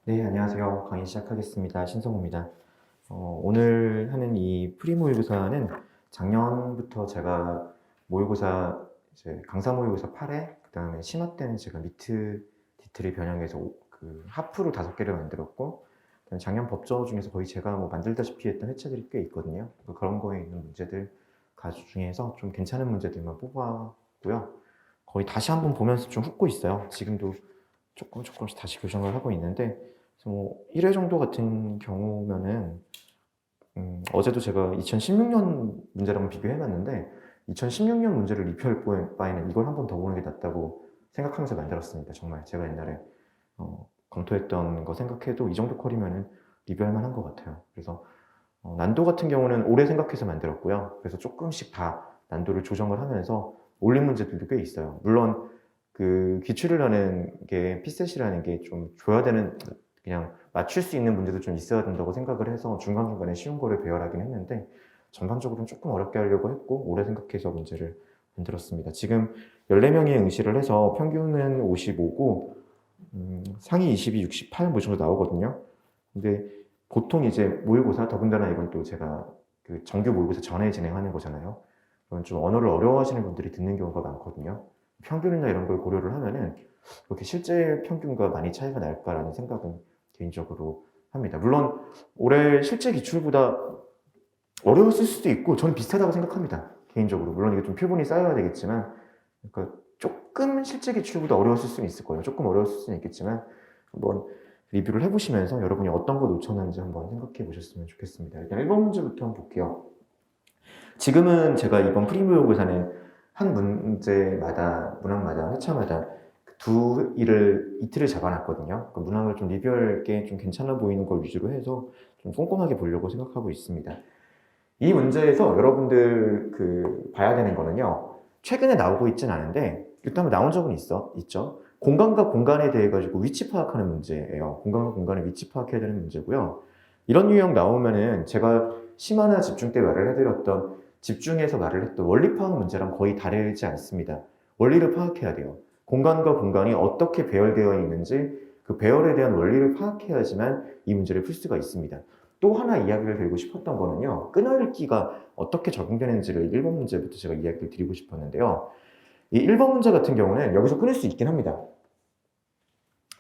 네, 안녕하세요. 강의 시작하겠습니다. 신성호입니다. 오늘 하는 이 프리 모의고사는 작년부터 제가 모의고사, 이제 강사 모의고사 8회, 그 다음에 심화 때는 제가 미트 디트를 변형해서 그 하프로 5개를 만들었고, 그다음에 작년 법저 중에서 거의 제가 뭐 만들다시피 했던 회차들이 꽤 있거든요. 그런 거에 있는 문제들 가주 중에서 좀 괜찮은 문제들만 뽑았고요. 거의 다시 한번 보면서 좀 훑고 있어요. 지금도 조금씩 다시 교정을 하고 있는데, 그래서 뭐 1회 정도 같은 경우면은 어제도 제가 2016년 문제랑 비교해봤는데 2016년 문제를 리뷰할 바에는 이걸 한 번 더 보는 게 낫다고 생각하면서 만들었습니다. 정말 제가 옛날에 검토했던 거 생각해도 이 정도 컬이면은 리뷰할 만한 것 같아요. 그래서 난도 같은 경우는 오래 생각해서 만들었고요. 그래서 조금씩 다 난도를 조정을 하면서 올린 문제들도 꽤 있어요. 물론 그 기출을 하는 게 피셋이라는 게 좀 줘야 되는, 그냥 맞출 수 있는 문제도 좀 있어야 된다고 생각을 해서 중간중간에 쉬운 거를 배열하긴 했는데 전반적으로는 조금 어렵게 하려고 했고 오래 생각해서 문제를 만들었습니다. 지금 14명이 응시를 해서 평균은 55고 상위 22, 68 뭐 정도 나오거든요. 근데 보통 이제 모의고사, 더군다나 이건 또 제가 그 정규 모의고사 전에 진행하는 거잖아요. 그건 좀 언어를 어려워하시는 분들이 듣는 경우가 많거든요. 평균이나 이런 걸 고려를 하면은 그렇게 실제 평균과 많이 차이가 날까라는 생각은 개인적으로 합니다. 물론 올해 실제 기출보다 어려웠을 수도 있고 저는 비슷하다고 생각합니다. 개인적으로. 물론 이게 좀 표본이 쌓여야 되겠지만, 그러니까 조금 실제 기출보다 어려웠을 수는 있을 거예요. 조금 어려웠을 수는 있겠지만 한번 리뷰를 해보시면서 여러분이 어떤 거 놓쳤는지 한번 생각해 보셨으면 좋겠습니다. 일단 1번 문제부터 한번 볼게요. 지금은 제가 이번 프리모의고사는 한 문제마다, 문항마다, 회차마다 이틀을 잡아놨거든요. 그 문항을 좀 리뷰할 게 좀 괜찮아 보이는 걸 위주로 해서 좀 꼼꼼하게 보려고 생각하고 있습니다. 이 문제에서 여러분들 봐야 되는 거는요. 최근에 나오고 있진 않은데 일단 나온 적은 있죠. 공간과 공간에 대해 가지고 위치 파악하는 문제예요. 공간과 공간의 위치 파악해야 되는 문제고요. 이런 유형 나오면은 제가 심화나 집중 때 말을 해드렸던, 집중해서 말을 했던 원리 파악 문제랑 거의 다르지 않습니다. 원리를 파악해야 돼요. 공간과 공간이 어떻게 배열되어 있는지 그 배열에 대한 원리를 파악해야지만 이 문제를 풀 수가 있습니다. 또 하나 이야기를 드리고 싶었던 거는요. 끊어읽기가 어떻게 적용되는지를 1번 문제부터 제가 이야기를 드리고 싶었는데요. 이 1번 문제 같은 경우는 여기서 끊을 수 있긴 합니다.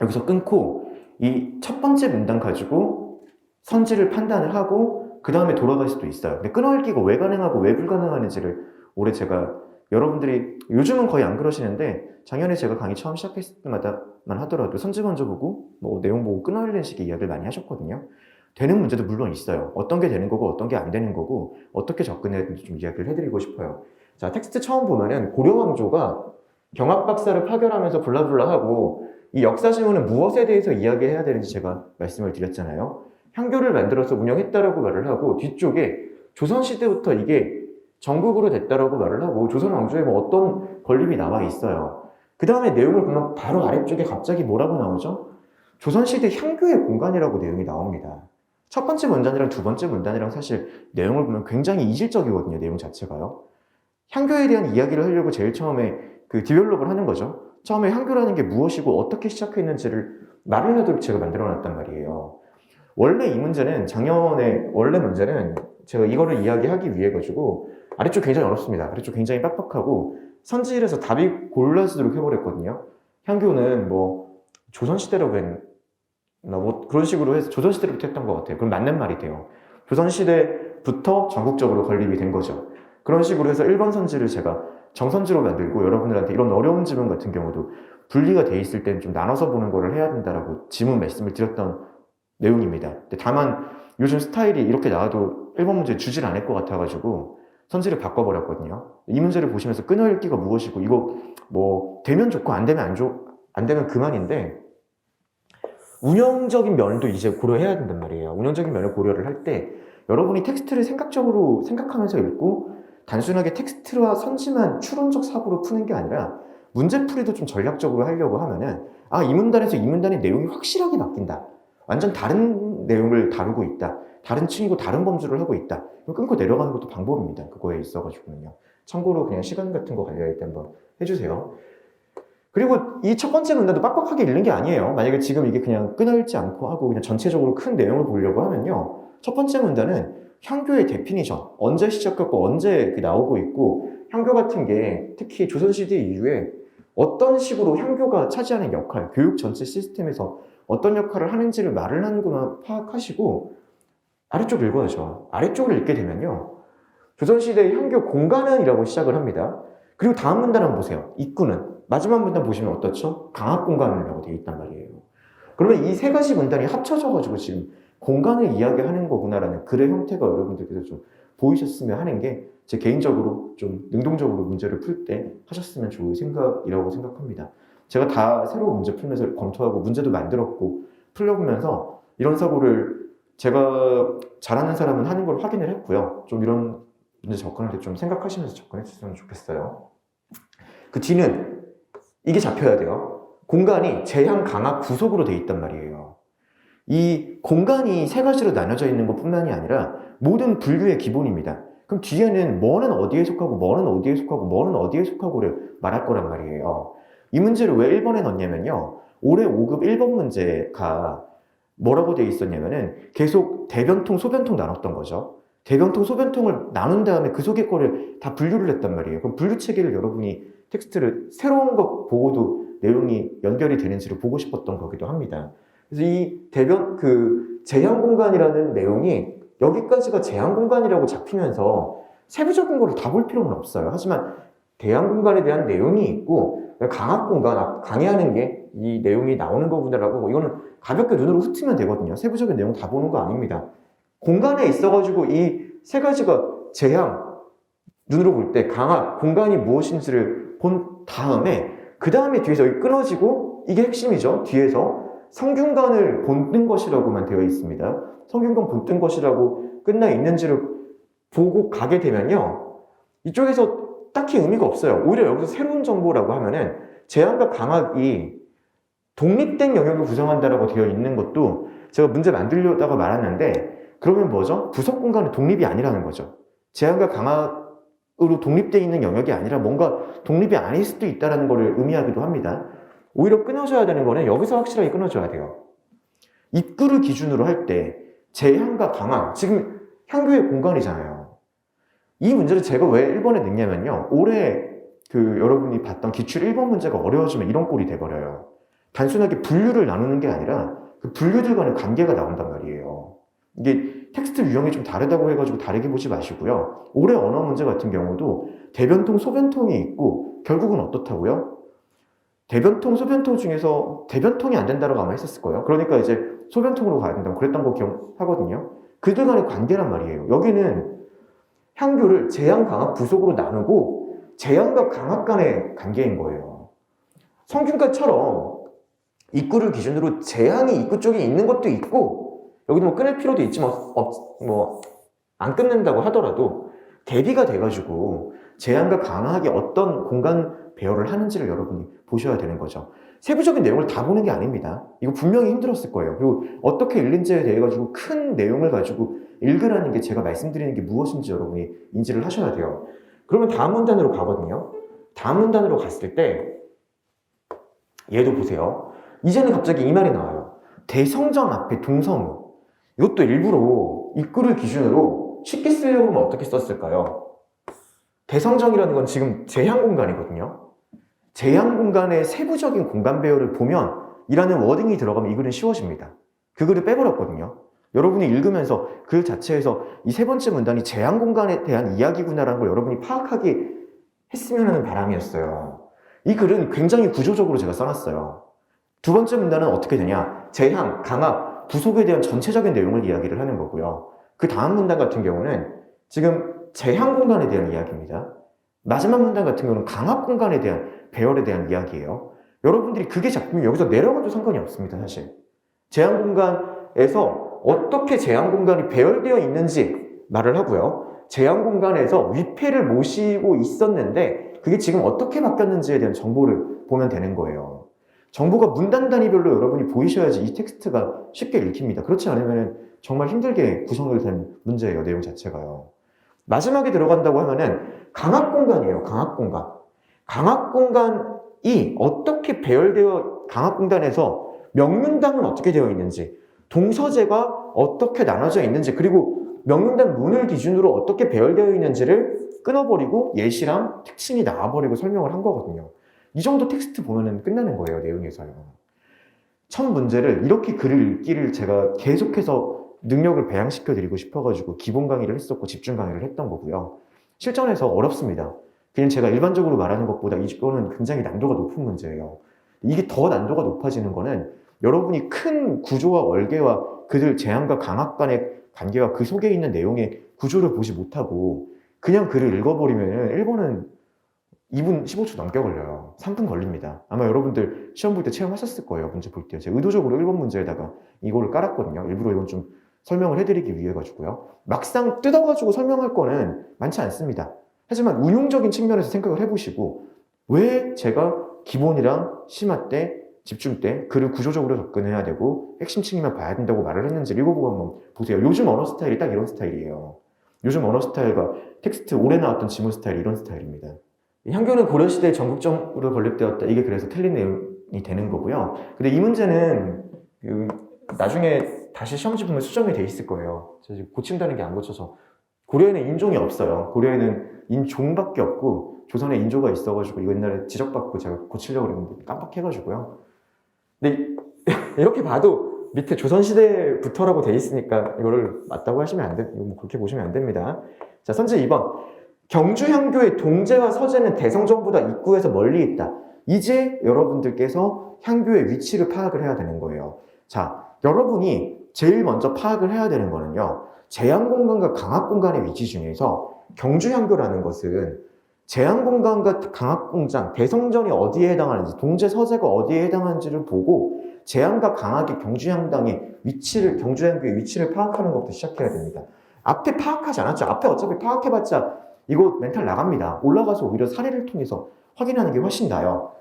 여기서 끊고 이 첫 번째 문단 가지고 선지를 판단을 하고 그 다음에 돌아갈 수도 있어요. 근데 끊어읽기가 왜 가능하고 왜 불가능한지를 올해 제가, 여러분들이 요즘은 거의 안 그러시는데 작년에 제가 강의 처음 시작했을 때마다만 하더라도 선지 먼저 보고 뭐 내용 보고 끊어읽는 식의 이야기를 많이 하셨거든요. 되는 문제도 물론 있어요. 어떤 게 되는 거고 어떤 게 안 되는 거고 어떻게 접근해야 되는지 좀 이야기를 해드리고 싶어요. 자, 텍스트 처음 보면은 고려왕조가 경학박사를 파견하면서 블라블라하고 이 역사지문은 무엇에 대해서 이야기해야 되는지 제가 말씀을 드렸잖아요. 향교를 만들어서 운영했다라고 말을 하고 뒤쪽에 조선시대부터 이게 전국으로 됐다라고 말을 하고 조선 왕조에 뭐 어떤 건립이 나와 있어요. 그 다음에 내용을 보면 바로 아래쪽에 갑자기 뭐라고 나오죠? 조선시대 향교의 공간이라고 내용이 나옵니다. 첫 번째 문단이랑 두 번째 문단이랑 사실 내용을 보면 굉장히 이질적이거든요. 내용 자체가요. 향교에 대한 이야기를 하려고 제일 처음에 그 디벨롭을 하는 거죠. 처음에 향교라는 게 무엇이고 어떻게 시작했는지를 말을 하도록 제가 만들어놨단 말이에요. 원래 이 문제는 작년에, 원래 문제는 제가 이거를 이야기하기 위해 가지고 아래쪽 굉장히 어렵습니다. 아래쪽 굉장히 빡빡하고 선지일에서 답이 골라지도록 해버렸거든요. 향교는 뭐 조선시대라고 했나 뭐 그런 식으로 해서 조선시대부터 했던 것 같아요. 그럼 맞는 말이 돼요. 조선시대부터 전국적으로 건립이 된 거죠. 그런 식으로 해서 1번 선지를 제가 정선지로 만들고 여러분들한테 이런 어려운 지문 같은 경우도 분리가 돼 있을 때는 좀 나눠서 보는 거를 해야 된다라고 지문 말씀을 드렸던 내용입니다. 근데 다만 요즘 스타일이 이렇게 나와도 1번 문제 주질 않을 것 같아가지고 선지를 바꿔버렸거든요. 이 문제를 보시면서 끊어읽기가 무엇이고 이거 뭐 되면 좋고 안 되면 안 되면 그만인데 운영적인 면도 이제 고려해야 된단 말이에요. 운영적인 면을 고려를 할 때 여러분이 텍스트를 생각적으로 생각하면서 읽고 단순하게 텍스트와 선지만 추론적 사고로 푸는 게 아니라 문제풀이도 좀 전략적으로 하려고 하면은 이 문단에서 이 문단의 내용이 확실하게 바뀐다. 완전 다른 내용을 다루고 있다. 다른 층이고 다른 범주를 하고 있다. 끊고 내려가는 것도 방법입니다. 그거에 있어가지고는요. 참고로 그냥 시간 같은 거 관리할 때 한번 해주세요. 그리고 이 첫 번째 문단도 빡빡하게 읽는 게 아니에요. 만약에 지금 이게 그냥 끊어읽지 않고 하고 그냥 전체적으로 큰 내용을 보려고 하면요. 첫 번째 문단은 향교의 데피니션, 언제 시작했고 언제 나오고 있고, 향교 같은 게 특히 조선시대 이후에 어떤 식으로 향교가 차지하는 역할, 교육 전체 시스템에서 어떤 역할을 하는지를 말을 하는구나 파악하시고 아래쪽 읽어야죠. 아래쪽을 읽게 되면요. 조선시대의 향교 공간은이라고 시작을 합니다. 그리고 다음 문단 한번 보세요. 입구는. 마지막 문단 보시면 어떻죠? 강압공간이라고 되어 있단 말이에요. 그러면 이 세 가지 문단이 합쳐져가지고 지금 공간을 이야기하는 거구나라는 글의 형태가 여러분들께서 좀 보이셨으면 하는 게 제 개인적으로 좀 능동적으로 문제를 풀 때 하셨으면 좋을 생각이라고 생각합니다. 제가 다 새로운 문제 풀면서 검토하고 문제도 만들었고 풀려보면서 이런 사고를 제가 잘하는 사람은 하는 걸 확인을 했고요. 좀 이런 문제 접근할 때 좀 생각하시면서 접근했으면 좋겠어요. 그 뒤는 이게 잡혀야 돼요. 공간이 제한, 강압, 구속으로 되어 있단 말이에요. 이 공간이 세 가지로 나눠져 있는 것뿐만이 아니라 모든 분류의 기본입니다. 그럼 뒤에는 뭐는 어디에 속하고 뭐는 어디에 속하고 뭐는 어디에 속하고를 말할 거란 말이에요. 이 문제를 왜 1번에 넣냐면요. 올해 5급 1번 문제가 뭐라고 되어 있었냐면은 계속 대변통, 소변통 나눴던 거죠. 대변통, 소변통을 나눈 다음에 그 속의 거를 다 분류를 했단 말이에요. 그럼 분류 체계를 여러분이 텍스트를 새로운 거 보고도 내용이 연결이 되는지를 보고 싶었던 거기도 합니다. 그래서 이 제한 공간이라는 내용이 여기까지가 제한 공간이라고 잡히면서 세부적인 거를 다 볼 필요는 없어요. 하지만 대한 공간에 대한 내용이 있고 강압 공간, 강의하는 게 이 내용이 나오는 거구나라고 이거는 가볍게 눈으로 훑으면 되거든요. 세부적인 내용 다 보는 거 아닙니다. 공간에 있어가지고 이 세 가지가 제한, 눈으로 볼 때 강압, 공간이 무엇인지를 본 다음에 그 다음에 뒤에서 끊어지고 이게 핵심이죠. 뒤에서 성균관을 본뜬 것이라고만 되어 있습니다. 성균관 본뜬 것이라고 끝나 있는지를 보고 가게 되면요. 이쪽에서 딱히 의미가 없어요. 오히려 여기서 새로운 정보라고 하면은 제한과 강압이 독립된 영역을 구성한다라고 되어 있는 것도 제가 문제 만들려다가 말았는데 그러면 뭐죠? 구성 공간은 독립이 아니라는 거죠. 제한과 강압으로 독립되어 있는 영역이 아니라 뭔가 독립이 아닐 수도 있다는 것을 의미하기도 합니다. 오히려 끊어져야 되는 거는 여기서 확실하게 끊어져야 돼요. 입구를 기준으로 할 때 제한과 강압, 지금 향교의 공간이잖아요. 이 문제를 제가 왜 1번에 넣냐면요. 올해 여러분이 봤던 기출 1번 문제가 어려워지면 이런 꼴이 돼버려요. 단순하게 분류를 나누는 게 아니라 그 분류들 간의 관계가 나온단 말이에요. 이게 텍스트 유형이 좀 다르다고 해가지고 다르게 보지 마시고요. 올해 언어 문제 같은 경우도 대변통, 소변통이 있고 결국은 어떻다고요? 대변통, 소변통 중에서 대변통이 안 된다고 아마 했었을 거예요. 그러니까 이제 소변통으로 가야 된다고 그랬던 거 기억하거든요. 그들 간의 관계란 말이에요. 여기는 향교를 제한, 강압, 부속으로 나누고 제한과 강압 간의 관계인 거예요. 성균관처럼 입구를 기준으로 제한이 입구 쪽에 있는 것도 있고 여기도 뭐 끊을 필요도 있지만 안 끊는다고 하더라도 대비가 돼가지고 제한과 강압이 어떤 공간 배열을 하는지를 여러분이 보셔야 되는 거죠. 세부적인 내용을 다 보는 게 아닙니다. 이거 분명히 힘들었을 거예요. 그리고 어떻게 읽는지에 대해 가지고 큰 내용을 가지고 읽으라는 게 제가 말씀드리는 게 무엇인지 여러분이 인지를 하셔야 돼요. 그러면 다음 문단으로 가거든요. 다음 문단으로 갔을 때 얘도 보세요. 이제는 갑자기 이 말이 나와요. 대성전 앞에 동성우. 이것도 일부러 입구를 기준으로 쉽게 쓰려고 하면 어떻게 썼을까요? 대성정이라는 건 지금 제한 공간이거든요. 제한 공간의 세부적인 공간 배열을 보면 이라는 워딩이 들어가면 이 글은 쉬워집니다. 그 글을 빼버렸거든요. 여러분이 읽으면서 글 자체에서 이 세 번째 문단이 제한 공간에 대한 이야기구나라는 걸 여러분이 파악하게 했으면 하는 바람이었어요. 이 글은 굉장히 구조적으로 제가 써놨어요. 두 번째 문단은 어떻게 되냐? 제한, 강압, 부속에 대한 전체적인 내용을 이야기를 하는 거고요. 그 다음 문단 같은 경우는 지금 제한 공간에 대한 이야기입니다. 마지막 문단 같은 경우는 강압 공간에 대한 배열에 대한 이야기예요. 여러분들이 그게 잡히면 여기서 내려가도 상관이 없습니다, 사실. 제한 공간에서 어떻게 제한 공간이 배열되어 있는지 말을 하고요. 제한 공간에서 위패를 모시고 있었는데 그게 지금 어떻게 바뀌었는지에 대한 정보를 보면 되는 거예요. 정보가 문단 단위별로 여러분이 보이셔야지 이 텍스트가 쉽게 읽힙니다. 그렇지 않으면 정말 힘들게 구성이 된 문제예요, 내용 자체가요. 마지막에 들어간다고 하면은 강압 공간이에요, 강압 공간. 강압 공간 어떻게 배열되어 강압공단에서 명륜당은 어떻게 되어 있는지, 동서재가 어떻게 나눠져 있는지, 그리고 명륜당 문을 기준으로 어떻게 배열되어 있는지를 끊어버리고 예시랑 특징이 나와버리고 설명을 한 거거든요. 이 정도 텍스트 보면은 끝나는 거예요, 내용에서요. 첫 문제를 이렇게 글을 읽기를 제가 계속해서 능력을 배양시켜 드리고 싶어가지고 기본 강의를 했었고 집중 강의를 했던 거고요. 실전에서 어렵습니다. 그냥 제가 일반적으로 말하는 것보다 이거는 굉장히 난도가 높은 문제예요. 이게 더 난도가 높아지는 거는 여러분이 큰 구조와 월계와 그들 제한과 강압 간의 관계와 그 속에 있는 내용의 구조를 보지 못하고 그냥 글을 읽어버리면 1번은 2분 15초 넘게 걸려요. 3분 걸립니다. 아마 여러분들 시험 볼 때 체험하셨을 거예요. 문제 볼 때. 제가 의도적으로 1번 문제에다가 이거를 깔았거든요. 일부러 이건 좀 설명을 해드리기 위해 가지고요. 막상 뜯어가지고 설명할 거는 많지 않습니다. 하지만 운용적인 측면에서 생각을 해보시고 왜 제가 기본이랑 심화 때, 집중 때 글을 구조적으로 접근해야 되고 핵심 측면만 봐야 된다고 말을 했는지 읽어보고 한번 보세요. 요즘 언어 스타일이 딱 이런 스타일이에요. 요즘 언어 스타일과 텍스트 오래 나왔던 지문 스타일이 이런 스타일입니다. 향교는 고려시대에 전국적으로 건립되었다. 이게 그래서 틀린 내용이 되는 거고요. 근데 이 문제는 나중에 다시 시험지 보면 수정이 돼 있을 거예요. 제가 지금 고친다는 게 안 고쳐서. 고려에는 인종이 없어요. 고려에는 인종밖에 없고 조선에 인조가 있어가지고 이거 옛날에 지적받고 제가 고치려고 그랬는데 깜빡해가지고요. 근데 이렇게 봐도 밑에 조선시대부터라고 돼 있으니까 이거를 맞다고 하시면 안 돼. 이거 뭐 그렇게 보시면 안 됩니다. 자, 선제 2번. 경주향교의 동제와 서제는 대성전보다 입구에서 멀리 있다. 이제 여러분들께서 향교의 위치를 파악을 해야 되는 거예요. 자, 여러분이 제일 먼저 파악을 해야 되는 거는요. 제한공간과 강압공간의 위치 중에서 경주향교라는 것은 제한공간과 강압공간, 대성전이 어디에 해당하는지, 동제, 서제가 어디에 해당하는지를 보고 제한과 강압의 경주향당의 위치를, 경주향교의 위치를 파악하는 것부터 시작해야 됩니다. 앞에 파악하지 않았죠. 앞에 어차피 파악해봤자 이거 멘탈 나갑니다. 올라가서 오히려 사례를 통해서 확인하는 게 훨씬 나아요.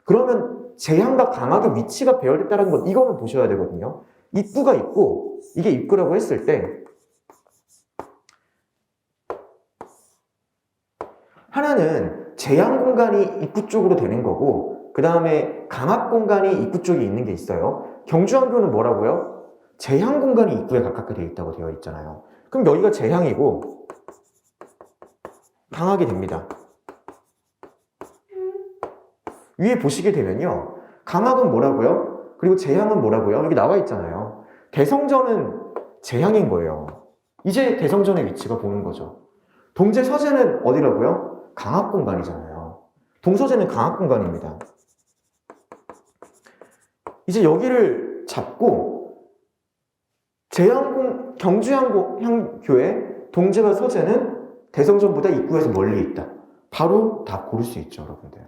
그러면 제한과 강압의 위치가 배열됐다는 건 이거는 보셔야 되거든요. 입구가 있고 이게 입구라고 했을 때 하나는 제한 공간이 입구 쪽으로 되는 거고 그 다음에 강압 공간이 입구 쪽에 있는 게 있어요. 경주항교는 뭐라고요? 제한 공간이 입구에 가깝게 되어 있다고 되어 있잖아요. 그럼 여기가 제한이고 강하게 됩니다. 위에 보시게 되면요. 강압은 뭐라고요? 그리고 제향은 뭐라고요? 여기 나와 있잖아요. 대성전은 제향인 거예요. 이제 대성전의 위치가 보는 거죠. 동제 서제는 어디라고요? 강압 공간이잖아요. 동서제는 강압 공간입니다. 이제 여기를 잡고 경주향교의 동제와 서제는 대성전보다 입구에서 멀리 있다. 바로 답 고를 수 있죠, 여러분들.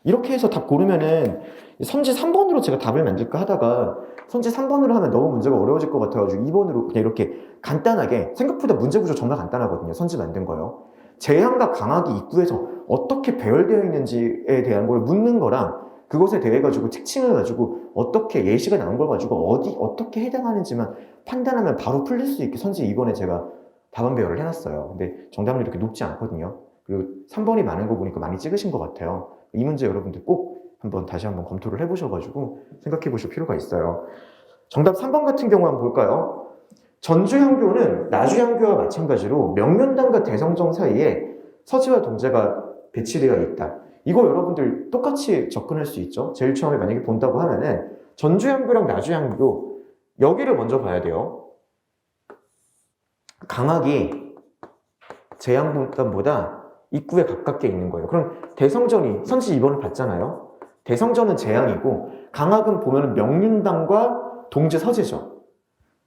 이렇게 해서 답 고르면은 선지 3번으로 제가 답을 만들까 하다가 선지 3번으로 하면 너무 문제가 어려워질 것 같아가지고 2번으로 그냥 이렇게 간단하게, 생각보다 문제 구조 정말 간단하거든요. 선지 만든 거요. 제한과 강압이 입구에서 어떻게 배열되어 있는지에 대한 걸 묻는 거랑 그것에 대해 가지고 특징을 가지고 어떻게 예시가 나온 걸 가지고 어떻게 해당하는지만 판단하면 바로 풀릴 수 있게 선지 2번에 제가 답안 배열을 해놨어요. 근데 정답률이 이렇게 높지 않거든요. 그리고 3번이 많은 거 보니까 많이 찍으신 것 같아요. 이 문제 여러분들 꼭 다시 한번 검토를 해보셔가지고 생각해 보실 필요가 있어요. 정답 3번 같은 경우 한번 볼까요? 전주향교는 나주향교와 마찬가지로 명륜당과 대성정 사이에 서지와 동제가 배치되어 있다. 이거 여러분들 똑같이 접근할 수 있죠? 제일 처음에 만약에 본다고 하면은 전주향교랑 나주향교 여기를 먼저 봐야 돼요. 강압이 제향공간보다 입구에 가깝게 있는 거예요. 그럼 대성전이 선지 2번을 봤잖아요. 대성전은 제향이고 강압은 보면은 명륜당과 동제 서제죠.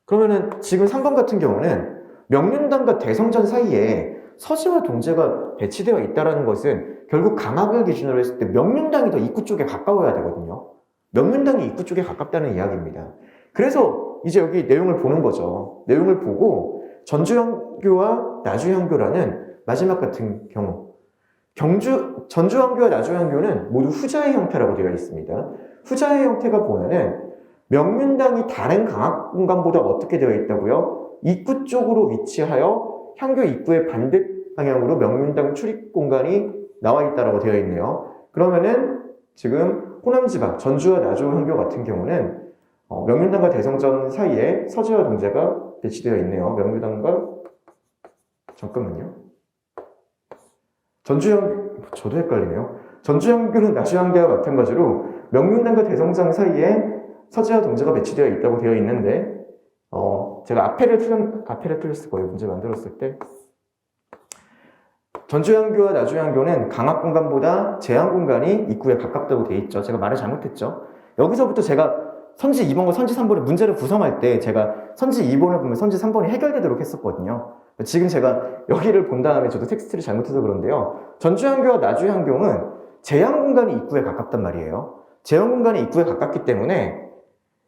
그러면은 지금 3번 같은 경우는 명륜당과 대성전 사이에 서지와 동제가 배치되어 있다는 것은 결국 강압을 기준으로 했을 때 명륜당이 더 입구 쪽에 가까워야 되거든요. 명륜당이 입구 쪽에 가깝다는 이야기입니다. 그래서 이제 여기 내용을 보는 거죠. 내용을 보고 전주향교와 나주향교라는 마지막 같은 경우 전주향교와 나주향교는 모두 후자의 형태라고 되어 있습니다. 후자의 형태가 보면은 명륜당이 다른 강압 공간보다 어떻게 되어 있다고요? 입구 쪽으로 위치하여 향교 입구의 반대 방향으로 명륜당 출입 공간이 나와 있다고 되어 있네요. 그러면은 지금 호남지방, 전주와 나주향교 같은 경우는 명륜당과 대성전 사이에 서지와 동제가 배치되어 있네요. 명륜당과 잠깐만요. 저도 헷갈리네요. 전주향교는 나주향교와 마찬가지로 명륜당과 대성전 사이에 서지와 동제가 배치되어 있다고 되어 있는데 제가 앞에를 틀렸을 거예요. 문제 만들었을 때. 전주향교와 나주향교는 강압 공간보다 제한 공간이 입구에 가깝다고 되어 있죠. 제가 말을 잘못했죠. 여기서부터 제가 선지 2번과 선지 3번의 문제를 구성할 때 제가 선지 2번을 보면 선지 3번이 해결되도록 했었거든요. 지금 제가 여기를 본 다음에 저도 텍스트를 잘못해서 그런데요. 전주향교와 나주향교는 제한 공간이 입구에 가깝단 말이에요. 제한 공간이 입구에 가깝기 때문에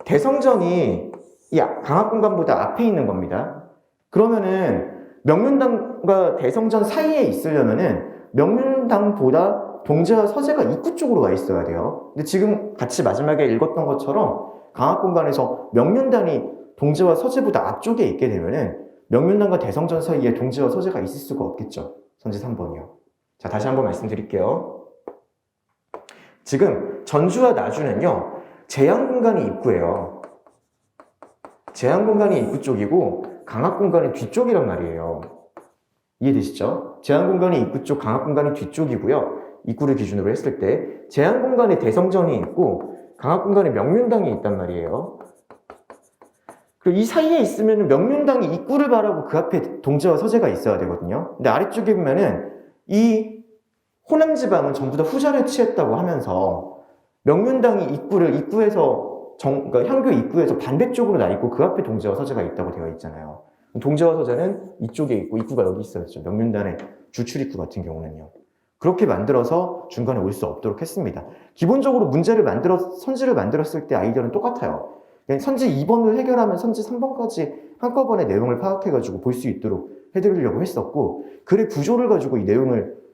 대성전이 이 강압 공간보다 앞에 있는 겁니다. 그러면은 명륜당과 대성전 사이에 있으려면은 명륜당보다 동제와 서제가 입구 쪽으로 와 있어야 돼요. 근데 지금 같이 마지막에 읽었던 것처럼 강압 공간에서 명륜당이 동제와 서제보다 앞쪽에 있게 되면은 명륜당과 대성전 사이에 동제와 서제가 있을 수가 없겠죠. 선지 3번이요. 자, 다시 한번 말씀드릴게요. 지금 전주와 나주는요, 제한 공간이 입구예요. 제한 공간이 입구 쪽이고 강압 공간이 뒤쪽이란 말이에요. 이해되시죠? 제한 공간이 입구 쪽, 강압 공간이 뒤쪽이고요. 입구를 기준으로 했을 때 제한 공간에 대성전이 있고 강압 공간에 명륜당이 있단 말이에요. 그리고 이 사이에 있으면 명륜당이 입구를 바라고 그 앞에 동제와 서제가 있어야 되거든요. 근데 아래쪽에 보면은 이 호남지방은 전부 다 후자를 취했다고 하면서 명륜당이 입구에서 그러니까 향교 입구에서 반대쪽으로 나 있고 그 앞에 동제와 서제가 있다고 되어 있잖아요. 동제와 서제는 이쪽에 있고 입구가 여기 있었죠. 명륜단의 주출입구 같은 경우는요. 그렇게 만들어서 중간에 올 수 없도록 했습니다. 기본적으로 선지를 만들었을 때 아이디어는 똑같아요. 선지 2번을 해결하면 선지 3번까지 한꺼번에 내용을 파악해가지고 볼 수 있도록 해드리려고 했었고, 글의 구조를 가지고 이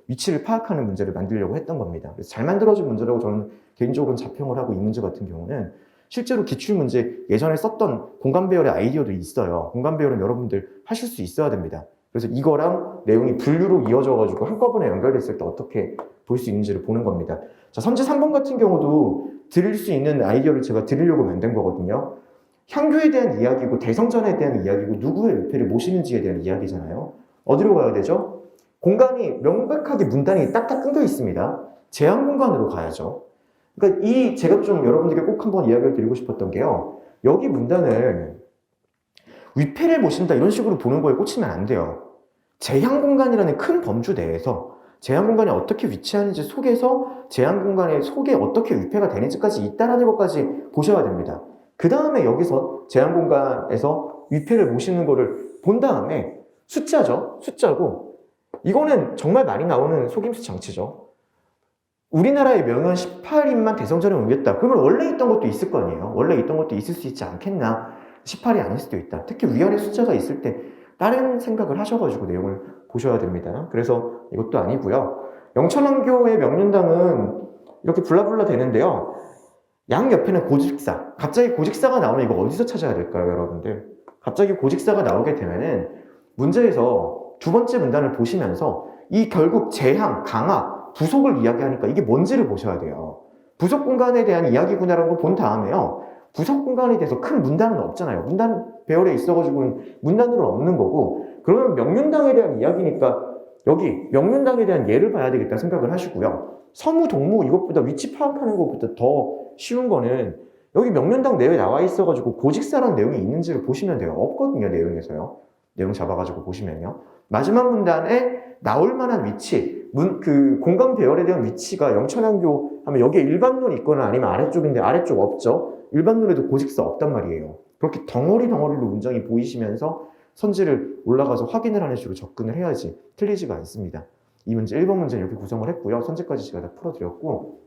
위치를 파악하는 문제를 만들려고 했던 겁니다. 그래서 잘 만들어진 문제라고 저는 개인적으로는 자평을 하고, 이 문제 같은 경우는 실제로 기출문제 예전에 썼던 공간배열의 아이디어도 있어요. 공간배열은 여러분들 하실 수 있어야 됩니다. 그래서 이거랑 내용이 분류로 이어져가지고 한꺼번에 연결됐을 때 어떻게 볼 수 있는지를 보는 겁니다. 자, 선지 3번 같은 경우도 드릴 수 있는 아이디어를 제가 드리려고 만든 거거든요. 향교에 대한 이야기고 대성전에 대한 이야기고 누구의 위패를 모시는지에 대한 이야기잖아요. 어디로 가야 되죠? 공간이 명백하게 문단이 딱딱 끊겨 있습니다. 제한 공간으로 가야죠. 그러니까 제가 좀 여러분들께 꼭 한번 이야기를 드리고 싶었던 게요. 여기 문단을 위패를 모신다 이런 식으로 보는 거에 꽂히면 안 돼요. 제한 공간이라는 큰 범주 내에서 제한 공간이 어떻게 위치하는지 속에서 제한 공간의 속에 어떻게 위패가 되는지까지 있다라는 것까지 보셔야 됩니다. 그 다음에 여기서 제한 공간에서 위패를 모시는 거를 본 다음에 숫자죠. 숫자고 이거는 정말 많이 나오는 속임수 장치죠. 우리나라의 명은 18인만 대성전에 옮겼다. 그러면 원래 있던 것도 있을 거 아니에요. 원래 있던 것도 있을 수 있지 않겠나. 18이 아닐 수도 있다. 특히 위아래 숫자가 있을 때 다른 생각을 하셔가지고 내용을 보셔야 됩니다. 그래서 이것도 아니고요. 영천왕교의 명륜당은 이렇게 블라블라 되는데요. 양 옆에는 고직사. 갑자기 고직사가 나오면 이거 어디서 찾아야 될까요, 여러분들? 갑자기 고직사가 나오게 되면은 문제에서 두 번째 문단을 보시면서 이 결국 제항, 강압, 부속을 이야기하니까 이게 뭔지를 보셔야 돼요. 부속 공간에 대한 이야기구나라는 걸 본 다음에요. 부속 공간에 대해서 큰 문단은 없잖아요. 문단 배열에 있어가지고는 문단으로 없는 거고, 그러면 명륜당에 대한 이야기니까 여기 명륜당에 대한 예를 봐야 되겠다 생각을 하시고요. 서무, 동무 이것보다 위치 파악하는 것보다 더 쉬운 거는 여기 명륜당 내에 나와 있어가지고 고직사라는 내용이 있는지를 보시면 돼요. 없거든요, 내용에서요. 내용 잡아가지고 보시면요. 마지막 문단에 나올 만한 위치, 그 공간 배열에 대한 위치가 영천왕교 하면 여기에 일반론이 있거나 아니면 아래쪽인데 아래쪽 없죠. 일반론에도 고직사 없단 말이에요. 그렇게 덩어리로 문장이 보이시면서 선지를 올라가서 확인을 하는 식으로 접근을 해야지 틀리지가 않습니다. 이 문제 1번 문제는 이렇게 구성을 했고요. 선지까지 제가 다 풀어드렸고,